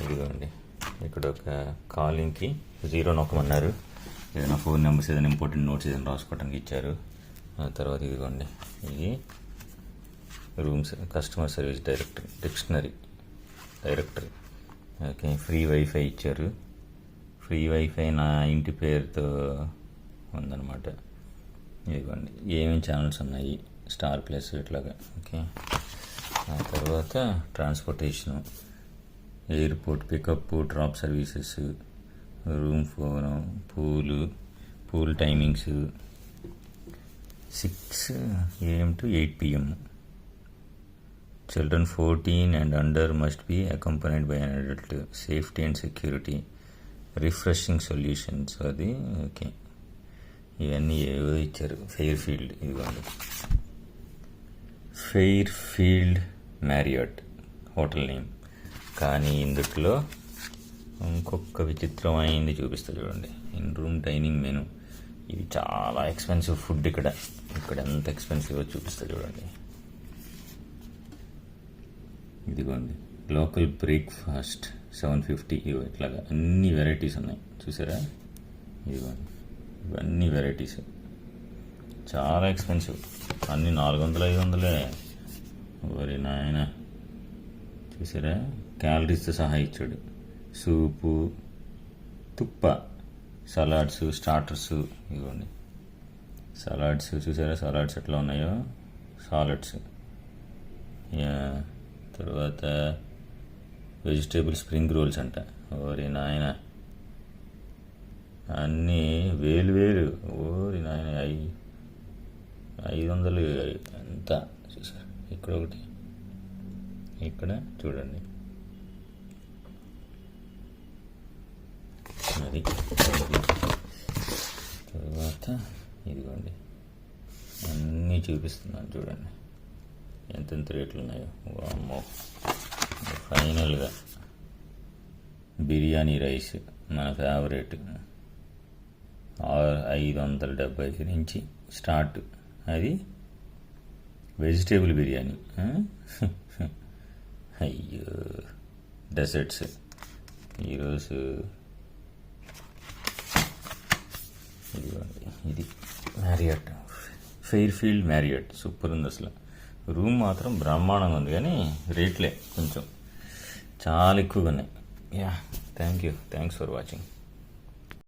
ఇదిగోండి, ఇక్కడ ఒక కాలింగ్కి 0 నొక్కమన్నారు. ఏదైనా ఫోన్ నెంబర్స్, ఏదైనా ఇంపార్టెంట్ నోట్స్ ఏదైనా రాసుకోవడానికి ఇచ్చారు. ఆ తర్వాత ఇదిగోండి, ఇది rooms customer service directory. Okay, free wifi ఇచ్చారు. ఫ్రీ వైఫై నా ఇంటి పేరుతో ఉందన్నమాట. ఇదిగోండి, ఏమేమి ఛానల్స్ ఉన్నాయి, స్టార్ ప్లస్ ఇట్లాగా. ఓకే, ఆ తర్వాత transportation, airport pickup drop services, room phone, pool timings 6 AM to 8 PM. Children 14 and under must be accompanied by an adult. Safety and security, refreshing solutions. అది ఓకే, ఇవన్నీ ఏవో ఇచ్చారు. Fairfield, ఇదిగోండి Fairfield Marriott hotel name. కానీ ఇందులో ఇంకొక విచిత్రమైంది చూపిస్తా చూడండి. In room dining menu. ఇది చాలా ఎక్స్పెన్సివ్ ఫుడ్. ఇక్కడ ఎంత ఎక్స్పెన్సివ్ చూపిస్తా చూడండి. ఇదిగోండి, లోకల్ బ్రేక్ఫాస్ట్ 750. ఇట్లాగా అన్ని వెరైటీస్ ఉన్నాయి, చూసారా? ఇదిగోండి, ఇవన్నీ వెరైటీస్ చాలా ఎక్స్పెన్సివ్. అన్నీ 400-500. వరి నాయన, చూసారా? క్యాలరీస్తో సహా ఇచ్చాడు. సూపు, తుప్ప, సలాడ్స్, స్టార్టర్స్. ఇదిగోండి సలాడ్స్, చూసారా సలాడ్స్ ఎట్లా ఉన్నాయో? సాలడ్స్. తర్వాత వెజిటేబుల్ స్ప్రింగ్ రోల్స్ అంట. ఓరి నాయన, అన్నీ వేలు. ఓరి నాయన, 500 ఎంత చూసారు? ఇక్కడ ఒకటి, ఇక్కడ చూడండి. అది తర్వాత ఇదిగోండి, అన్నీ చూపిస్తున్నాను చూడండి ఎంతెంత రేట్లు ఉన్నాయో. వామ్మో. ఫైనల్గా బిర్యానీ రైస్, మన ఫేవరెట్, 570 నుంచి స్టార్ట్. అది వెజిటేబుల్ బిర్యానీ. అయ్యో, డెజర్ట్స్. ఈరోజు ఇది మ్యారియట్, ఫెయిర్ఫీల్డ్ మ్యారియట్. సూపర్ ఉంది అసలు. రూమ్ మాత్రం బ్రహ్మాండంగా ఉంది, కానీ రేట్లే కొంచెం చాలా ఎక్కువగా ఉన్నాయి. Thanks for watching.